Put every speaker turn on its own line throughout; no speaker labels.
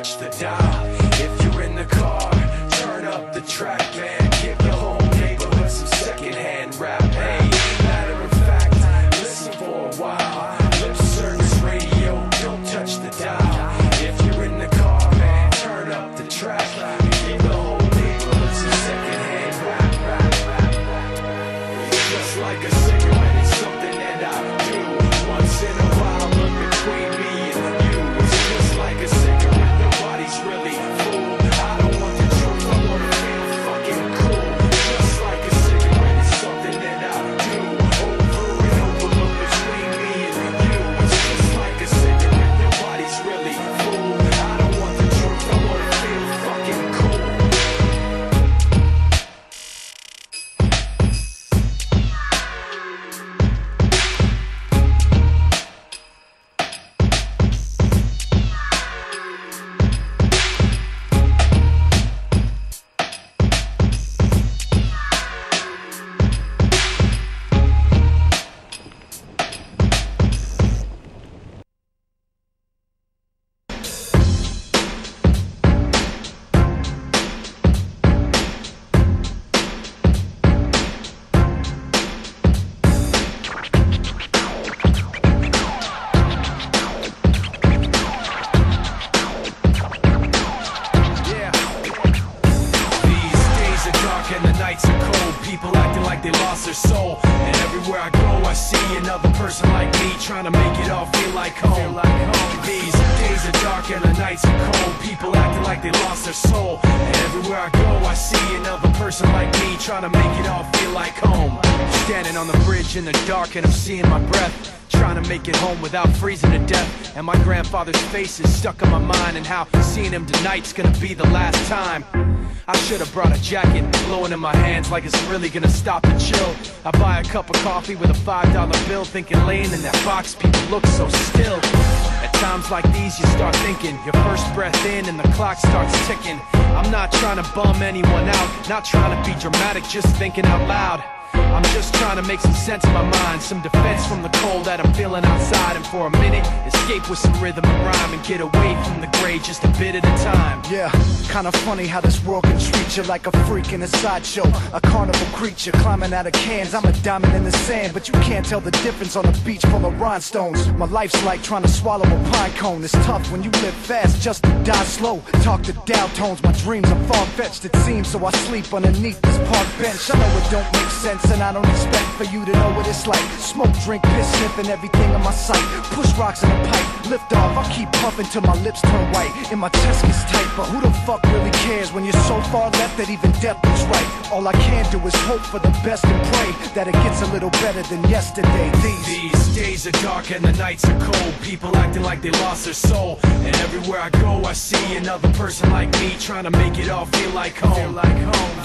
touch the dial. If you're in the car, turn up the track, man. Give your whole neighborhood some secondhand rap. Hey, matter of fact, listen for a while. Lip service radio, don't touch the dial. If you're in the car, man, turn up the track. Give the whole neighborhood some secondhand rap. It's just like a cigarette, it's something that I do once in a while. Look between me and you. It's just like a cigarette, nobody's really fool. I don't want the truth, I wanna feel fucking cool. Just like a cigarette, it's something that I do over and over. Look between me and you. It's just like a cigarette, nobody's really fool. I don't want the truth, I wanna feel fucking cool. And the nights are cold, people acting like they lost their soul. And everywhere I go I see another person like me, trying to make it all feel like home. These days are dark and the nights are cold, people acting like they lost their soul. And everywhere I go I see another person like me, trying to make it all feel like home. Standing on the bridge in the dark and I'm seeing my breath, trying to make it home without freezing to death. And my grandfather's face is stuck in my mind, and how seeing him tonight's gonna be the last time. I should've brought a jacket, blowing in my hands like it's really gonna stop the chill. I buy a cup of coffee with a $5 bill, thinking laying in that box, people look so still. At times like these you start thinking, your first breath in and the clock starts ticking. I'm not trying to bum anyone out, not trying to be dramatic, just thinking out loud. I'm just trying to make some sense of my mind, some defense from the cold that I'm feeling outside. And for a minute, escape with some rhythm and rhyme, and get away from the gray just a bit at a time.
Yeah, kinda funny how this world can treat you like a freak in a sideshow, a carnival creature climbing out of cans. I'm a diamond in the sand, but you can't tell the difference on a beach full of rhinestones. My life's like trying to swallow a pine cone. It's tough when you live fast just to die slow. Talk to Dow tones, my dreams are far-fetched it seems, so I sleep underneath this park bench. I know it don't make sense, and I don't expect for you to know what it's like. Smoke, drink, piss, sniffing everything in my sight. Push rocks in a pipe, lift off, I keep puffing till my lips turn white and my chest gets tight. But who the fuck really cares when you're so far left that even death looks right? All I can do is hope for the best and pray that it gets a little better than yesterday.
These days are dark and the nights are cold, people acting like they lost their soul. And everywhere I go I see another person like me, trying to make it all feel like home.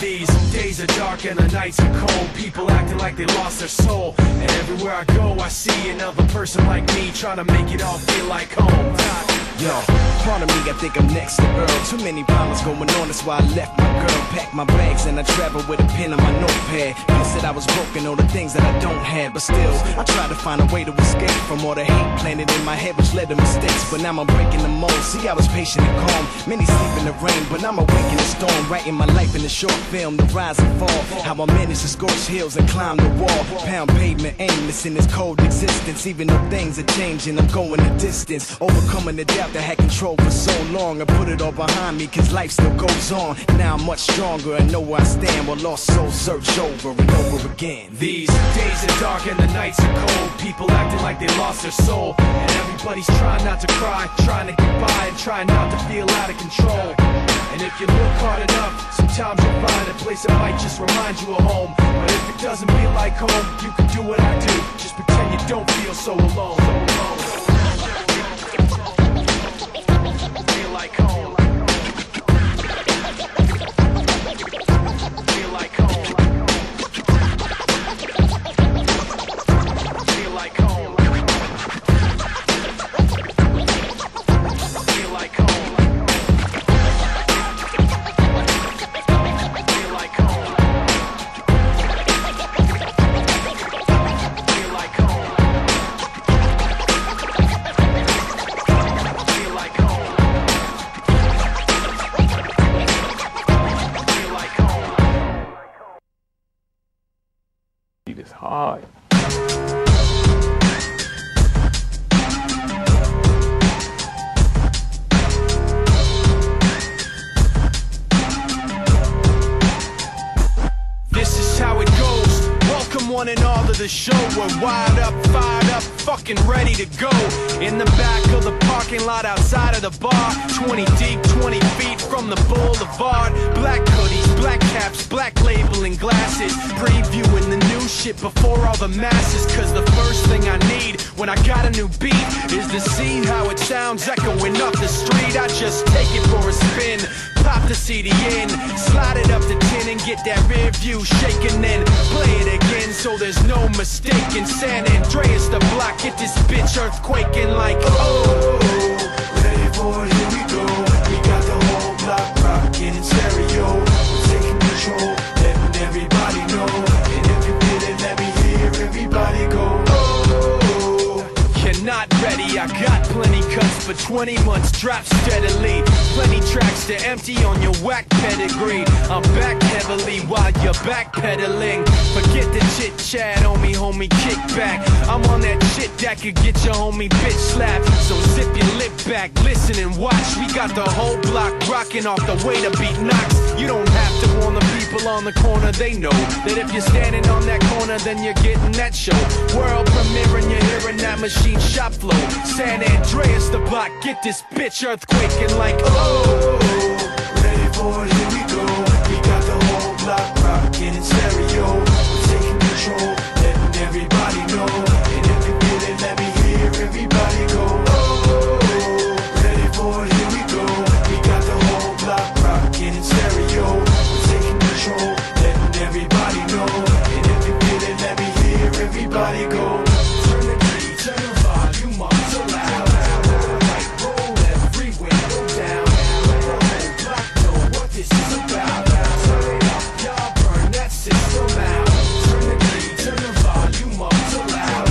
These days are dark and the nights are cold, people acting like they lost their soul. And everywhere I go I see another person like me, trying to make it all feel like home.
Yo, part of me I think I'm next to Earl. Too many problems going on, that's why I left my girl. Packed my bags and I traveled with a pen on my notepad. Pissed that I was broken, all the things that I don't have. But still, I tried to find a way to escape from all the hate planted in my head, which led to mistakes. But now I'm breaking the mold. See, I was patient and calm. Many sleep in the rain, but I'm awake in the storm. Writing my life in a short film, the rise and fall. How I managed to scorch hills and climb the wall. Pound pavement, aimless in this cold existence. Even though things are changing, I'm going the distance. Overcoming the doubt that had control for so long. I put it all behind me, cause life still goes on. Now I'm much stronger and know where I stand, while lost souls search over and over again.
These days are dark and the nights are cold, people acting like they lost their soul. And everybody's trying not to cry, trying to get by, and trying not to feel out of control. And if you look hard enough, sometimes you'll find a place that might just remind you of home. But if it doesn't feel like home, you can do what I do, just pretend you don't feel so alone. Feel like home. Feel like home. Feel like home. Feel like home. Feel like home. Feel like home. we're wired up, fired up, fucking ready to go. In the back of the parking lot outside of the bar, 20 deep, 20 feet from the boulevard. Black hoodies, black caps, black labeling glasses, previewing the new shit before all the masses. Cause the first thing I need when I got a new beat is to see how it sounds echoing up the street. I just take it for a spin, pop the CD in, slide it up to 10 and get that rear view shaking, then play it again so there's no mistaking. San Andreas the block, get this bitch earthquaking like oh,
ready for it, here we go. We got the whole block rocking in stereo. We're taking control, letting everybody know. And if you feel it, let me hear everybody go.
You're not ready, I got plenty cuts for 20 months, drop steadily. Plenty tracks to empty on your whack pedigree. I'm back heavily while you're backpedaling. Forget the chit chat, homie, kick back. I'm on that shit that could get your homie bitch slapped. So zip your lip back, listen and watch. We got the whole block rocking off the way to beat knocks. You don't have to warn the people on the corner, they know that if you're standing on that corner, then you're getting that show. World premiere and you're hearing that machine shop flow. San Andreas the block, get this bitch earthquaking like oh,
ready for it, here we go. We got the whole block rocking in stereo. We're taking control, letting everybody know. And if you feel it, let me hear everybody go. Ready for it, here we go. We got the whole block rocking in stereo. We're taking control, letting everybody know. And if you feel it, let me hear everybody go. Turn the key, turn the volume up so loud. Like roll every window down. Let the whole block know what this is about. Turn it up, y'all burn that system out. Turn the key, turn the volume up so loud.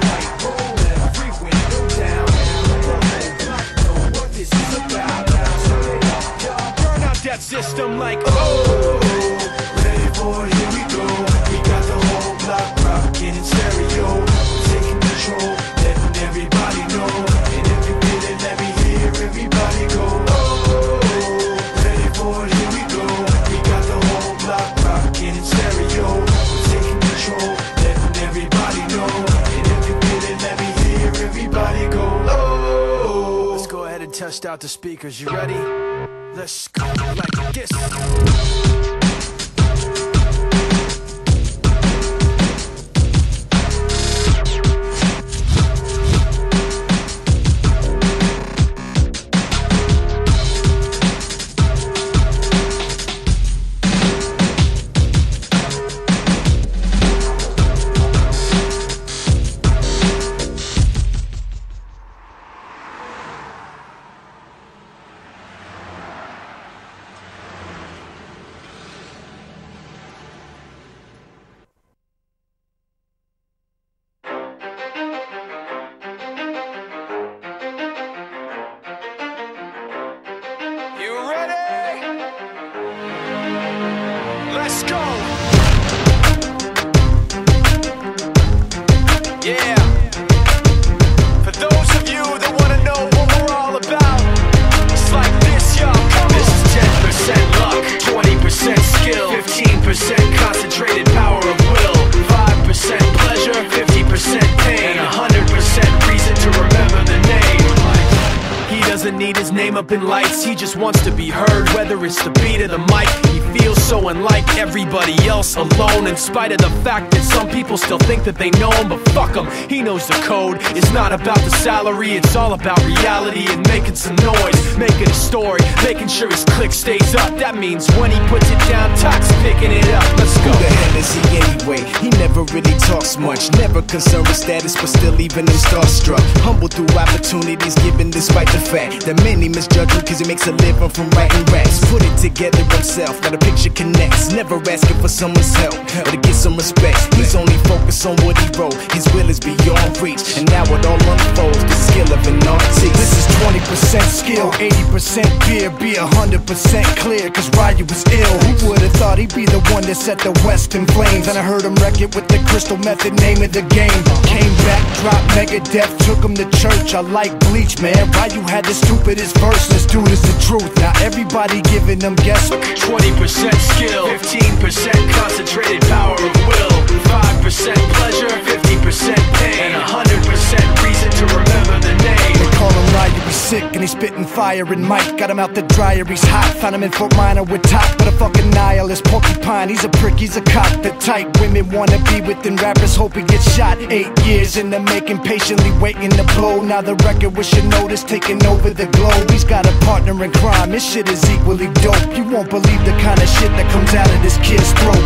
Like roll every window down. Let the whole block know what this is about. Turn it up, y'all
burn out that system like oh,
ready for it, here we go. We got the whole block rocking in stereo. We're taking control, letting everybody know. And if you feel it, let me hear everybody go. Ready for it, here we go. We got the whole block rocking in stereo. We're taking control, letting everybody know. And if you feel it, let me hear everybody go.
let's go ahead and test out the speakers. You ready? Let's go like this. Let's go. Yeah. For those of you that want to know what we're all about, it's like this, y'all. This is 10% luck, 20% skill, 15% concentrated power of will, 5% pleasure, 50% pain, and 100% reason to remember the name. He doesn't need his name up in lights, he just wants to be heard, whether it's the beat or the mic. He feels so unlike everybody else, alone, in spite of the fact that some people still think that they know him. But fuck him, he knows the code. It's not about the salary, it's all about reality and making some noise, making a story, making sure his click stays up. That means when he puts it down, Toc's picking it up. Let's go.
Who the hell is he anyway? He never really talks much, never concerned with status, but still even him starstruck. Humble through opportunities given despite the fact that many misjudge him cause he makes a living from writing raps. Put it together himself, now the picture connects, never asking for someone's help or to get some respect. He's only focused on what he wrote, his will is beyond reach, and now it all unfolds, the skill of an artist. This is 20% skill,
skill. 80% beer, be 100% clear, cause Ryu was ill. Who would've thought he'd be the one that set the West in flames? And I heard him wreck it with the crystal method, name of the game. Came back, dropped Megadeth, took him to church. I like Bleach, man. Ryu had the stupidest verse. This dude is the truth. Now everybody giving them guess.
20% skill, 15% concentrated power of will, 5% pleasure, 50% pain, and 100% reason to remember the name.
They call him Ryu, he's sick and he's spitting fire and Mike got him out the dryer, he's hot. Found him in Fort Minor with top, but a fucking nihilist porcupine. He's a prick, he's a cock. The type women wanna be within, rappers hope he gets shot. 8 years in the making, patiently waiting to blow. Now the record with your notice taking over the globe. He's got a partner in crime, this shit is equally dope. You won't believe the kind of shit that comes out of this kid's throat.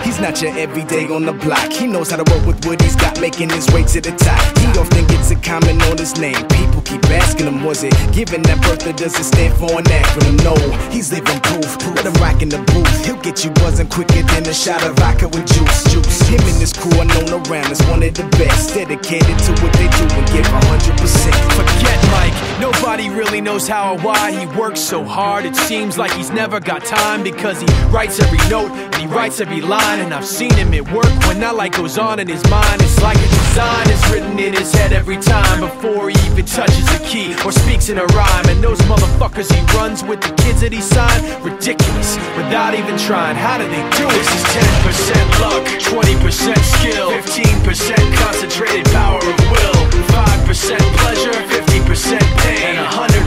He's not your everyday on the block. He knows how to work with what he's got, making his way to the top. He often gets a comment on his name. People keep asking him, was it given that birth, or does it stand for an acronym? No, he's living proof. Let him rock in the booth. He'll get you buzzing quicker than a shot of vodka with juice. Him and his crew are known around as one of the best, dedicated to what they do and give 100%.
Forget Mike, nobody really knows how or why he works so hard. It seems like he's never got time, because he writes every note and he writes every line. And I've seen him at work when that light goes on in his mind. It's like a design is written in his head every time, before he even touches a key or speaks in a rhyme. And those motherfuckers he runs with, the kids that he signed, ridiculous, without even trying. How do they do it? This is 10% luck, 20% skill, 15% concentrated power of will, 5% pleasure, 50% pain, and 100%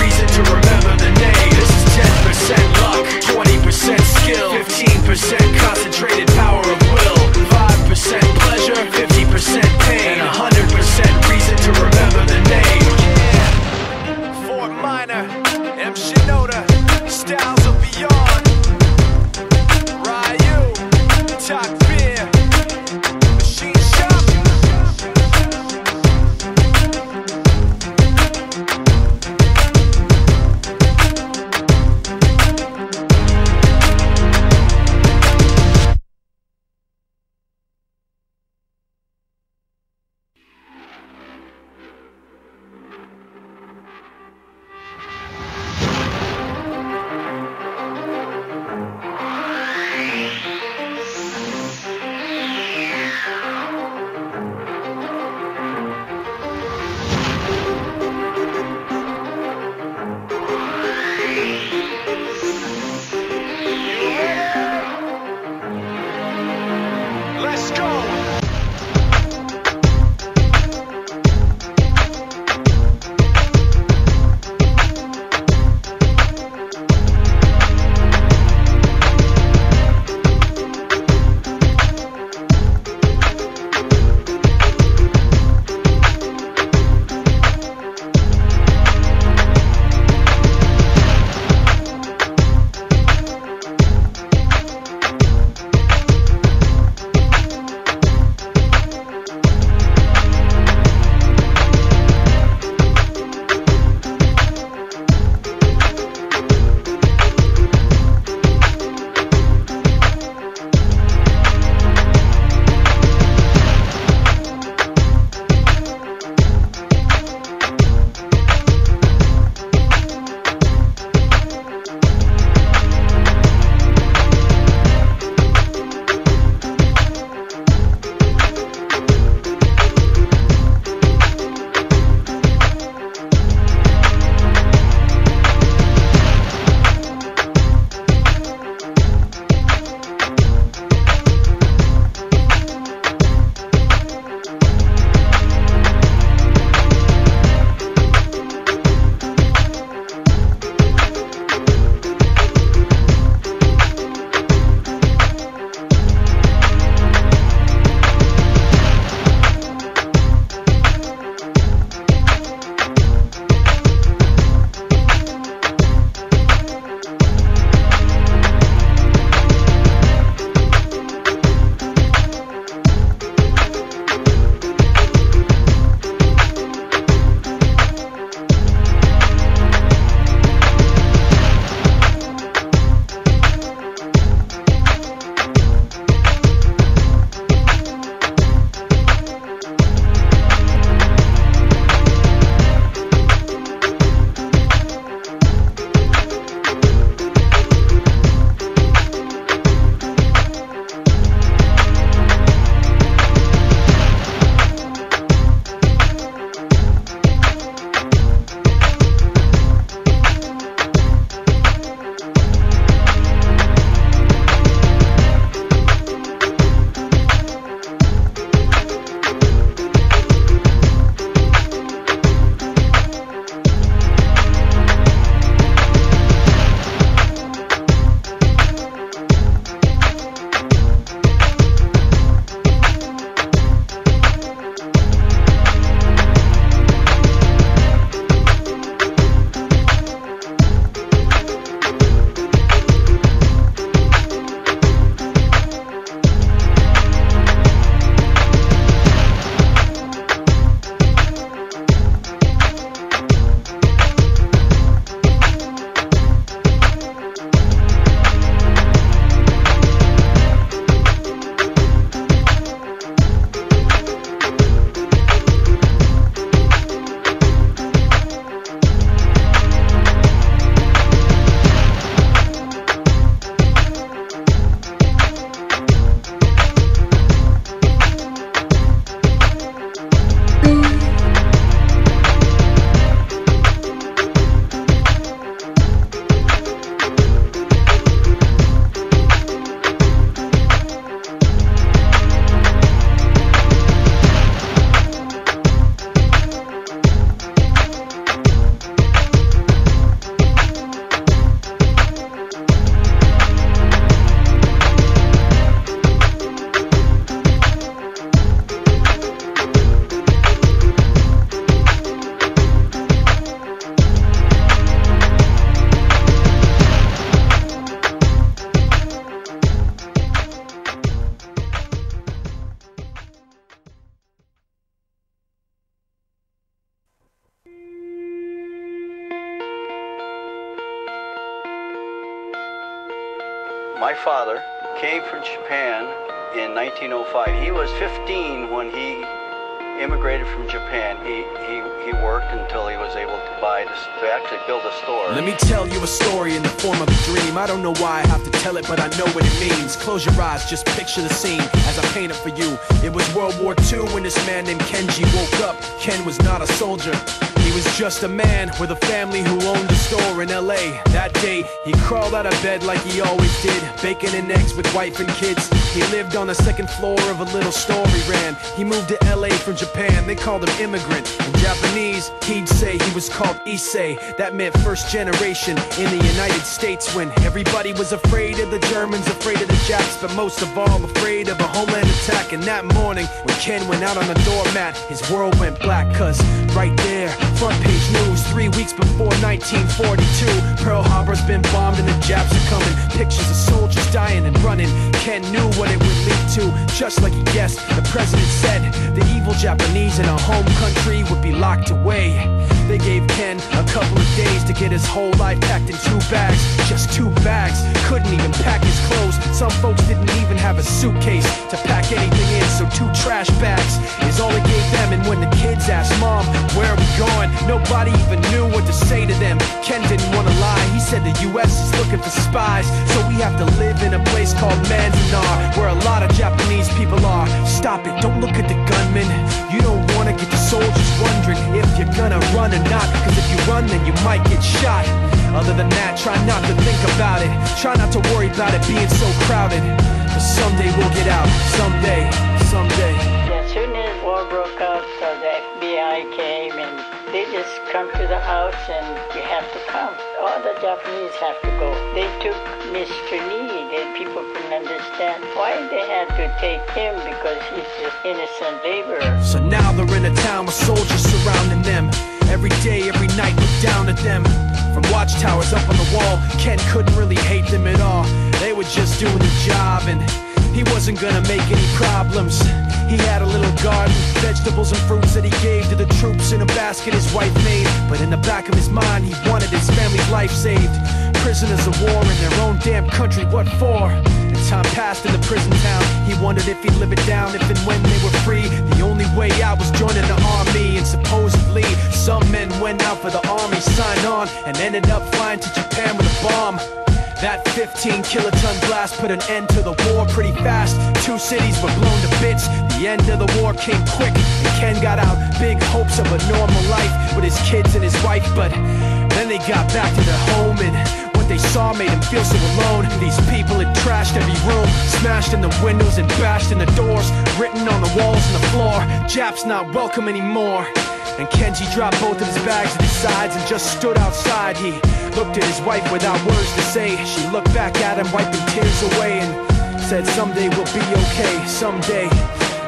reason to remember the name. This is 10% luck, 20% skill, 15% concentrated power of will, 5% pleasure, 50% pain, and 100% reason to remember the name. Yeah. Fort Minor, M. Shinoda, Styles of Beyond, Ryu, Talk Beer, Machine Shop.
my father came from Japan in 1905. He was 15 when he immigrated from Japan. He worked until he was able to actually build a store.
Let me tell you a story in the form of a dream. I don't know why I have to tell it, but I know what it means. Close your eyes, just picture the scene as I paint it for you. It was World War II when this man named Kenji woke up. Ken was not a soldier. He was just a man with a family who owned a store in LA. That day, he crawled out of bed like he always did, bacon and eggs with wife and kids. He lived on the second floor of a little store he ran. He moved to LA from Japan, they called him immigrant. In Japanese, he'd say he was called Issei. That meant first generation in the United States, when everybody was afraid of the Germans, afraid of the Japs, but most of all afraid of a homeland attack. And that morning, when Ken went out on the doormat, his world went black, cause right there, front page news, 3 weeks before 1942, Pearl Harbor's been bombed and the Japs are coming. Pictures of soldiers dying and running. Ken knew what it would lead to, just like he guessed. The president said the evil Japanese in our home country would be locked away. They gave Ken a couple of days to get his whole life packed in 2 bags. Just 2 bags, couldn't even pack his clothes. Some folks didn't even have a suitcase to pack anything in, so 2 trash bags is all he gave them. And when the kids asked Mom, where are we going, nobody even knew what to say to them. Ken didn't want to lie, he said the US is looking for spies, so we have to live in a place called Manzanar, where a lot of Japanese people are. Stop it, don't look at the gunmen. You don't want to get the soldiers wondering if you're gonna run or not, cause if you run then you might get shot. Other than that, try not to think about it. Try not to worry about it being so crowded, cause someday we'll get out. Someday, someday.
As soon as war broke out, so the FBI came and they just come to the house and you have to come. All the Japanese have to go. They took Mr. Lee, and people couldn't understand why they had to take him, because he's just innocent laborer.
So now they're in a town with soldiers surrounding them. Every day, every night, look down at them. From watchtowers up on the wall, Ken couldn't really hate them at all. They were just doing the job, and he wasn't gonna make any problems. He had a little garden, vegetables and fruits that he gave to the troops in a basket his wife made. But in the back of his mind, he wanted his family's life saved. Prisoners of war in their own damn country, what for? As time passed in the prison town, he wondered if he'd live it down if and when they were free. The only way out was joining the army, and supposedly some men went out for the army, signed on, and ended up flying to Japan with a bomb. That 15-kiloton blast put an end to the war pretty fast. 2 cities were blown to bits. The end of the war came quick, and Ken got out. Big hopes of a normal life with his kids and his wife, but then they got back to their home, and what they saw made him feel so alone. These people had trashed every room, smashed in the windows and bashed in the doors, written on the walls and the floor, Japs not welcome anymore. And Kenji dropped both of his bags at his sides and just stood outside. He looked at his wife without words to say. She looked back at him, wiping tears away, and said, someday we'll be okay, someday.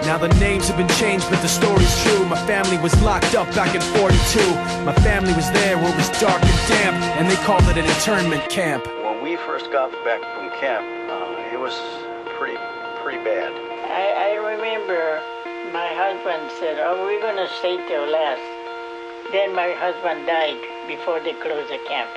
Now the names have been changed, but the story's true. My family was locked up back in '42. My family was there where it was dark and damp, and they called it an internment camp.
When we first got back from camp, it was pretty bad.
I remember my husband said, oh, we're going to stay till last. Then my husband died before they closed the camp.